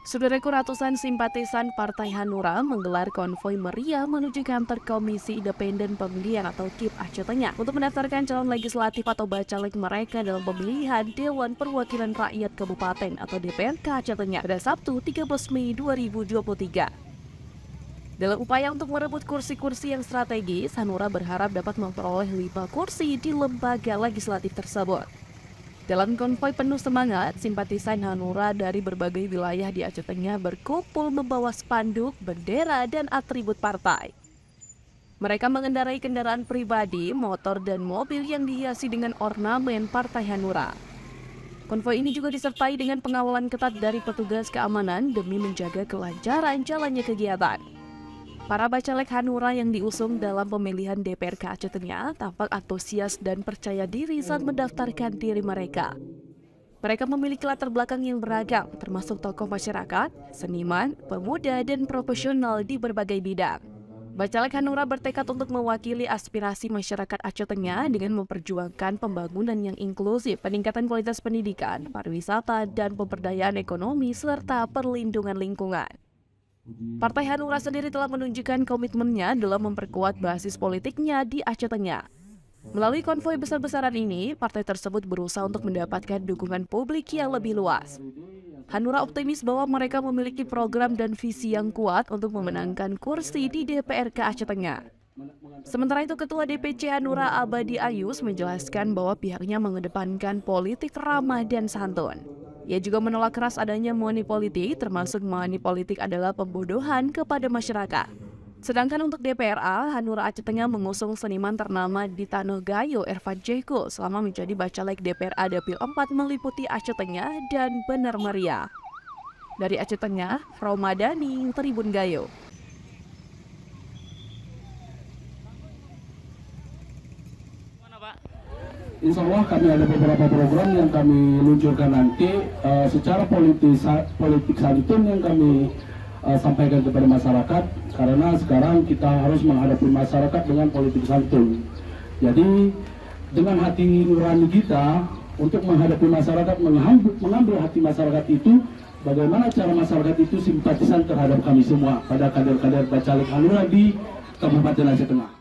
Saudaraku, ratusan simpatisan Partai Hanura menggelar konvoi meriah menuju kantor Komisi Independen Pemilihan atau KIP Aceh Tengah untuk mendaftarkan calon legislatif atau bacalek mereka dalam pemilihan Dewan Perwakilan Rakyat Kabupaten atau DPRK Aceh Tengah pada Sabtu 13 Mei 2023. Dalam upaya untuk merebut kursi-kursi yang strategis, Hanura berharap dapat memperoleh 5 kursi di lembaga legislatif tersebut. Dalam konvoi penuh semangat, simpatisan Hanura dari berbagai wilayah di Aceh Tengah berkumpul membawa spanduk, bendera, dan atribut partai. Mereka mengendarai kendaraan pribadi, motor, dan mobil yang dihiasi dengan ornamen Partai Hanura. Konvoi ini juga disertai dengan pengawalan ketat dari petugas keamanan demi menjaga kelancaran jalannya kegiatan. Para bacalek Hanura yang diusung dalam pemilihan DPRK Aceh Tengah tampak antusias dan percaya diri saat mendaftarkan diri mereka. Mereka memiliki latar belakang yang beragam, termasuk tokoh masyarakat, seniman, pemuda, dan profesional di berbagai bidang. Bacalek Hanura bertekad untuk mewakili aspirasi masyarakat Aceh Tengah dengan memperjuangkan pembangunan yang inklusif, peningkatan kualitas pendidikan, pariwisata, dan pemberdayaan ekonomi, serta perlindungan lingkungan. Partai Hanura sendiri telah menunjukkan komitmennya dalam memperkuat basis politiknya di Aceh Tengah. Melalui konvoi besar-besaran ini, partai tersebut berusaha untuk mendapatkan dukungan publik yang lebih luas. Hanura optimis bahwa mereka memiliki program dan visi yang kuat untuk memenangkan kursi di DPRK Aceh Tengah. Sementara itu, Ketua DPC Hanura Abadi Ayus menjelaskan bahwa pihaknya mengedepankan politik ramah dan santun. Ia juga menolak keras adanya money politik, termasuk money politik adalah pembodohan kepada masyarakat. Sedangkan untuk DPRA, Hanura Aceh Tengah mengusung seniman ternama di Tanah Gayo, Ervan Jeko, selama menjadi bacalek DPRA Dapil 4 meliputi Aceh Tengah dan Benar Meriah. Dari Aceh Tengah, Romadani, Tribun Gayo. Insya Allah kami ada beberapa program yang kami luncurkan nanti secara politik santun yang kami sampaikan kepada masyarakat, karena sekarang kita harus menghadapi masyarakat dengan politik santun. Jadi dengan hati nurani kita untuk menghadapi masyarakat, mengambil hati masyarakat itu, bagaimana cara masyarakat itu simpatisan terhadap kami semua pada kader-kader bacalek Hanura di Kabupaten Aceh Tengah.